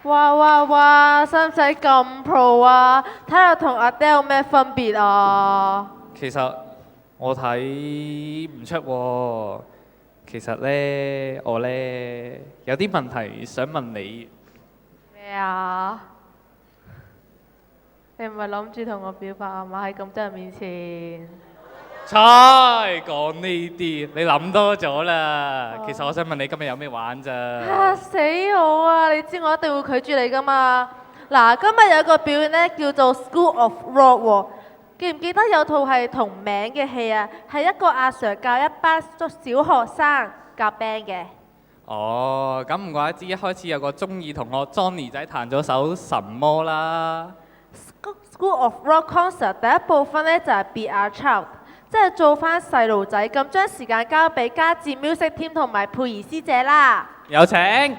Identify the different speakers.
Speaker 1: 哇，使唔使咁 pro 啊？睇下同 Adele 有咩分別啊？
Speaker 2: 其實我睇唔出喎。其實呢，我呢有啲問題想問你。
Speaker 1: 咩啊？你唔係諗住同我表白啊嘛？喺咁多人面前。
Speaker 2: 猜講呢啲，你諗多咗啦。其實我想問你今日有咩玩咋？
Speaker 1: 嚇死我啊！你知我一定會拒絕你噶嘛？嗱，今日有個表演呢，叫做 School of Rock 喎。記唔記得有套係同名嘅戲啊？係一個阿 Sir 教一班小學生夾 band 嘅。
Speaker 2: 哦，咁唔怪之一開始有個中意同學 Johnny 仔彈咗首什麼啦。
Speaker 1: School of Rock Concert 第一部分呢，就係 Be a Child，即係做翻細路仔咁，將時間交俾家智 Music Team 同埋佩儀師姐啦。
Speaker 2: 有請。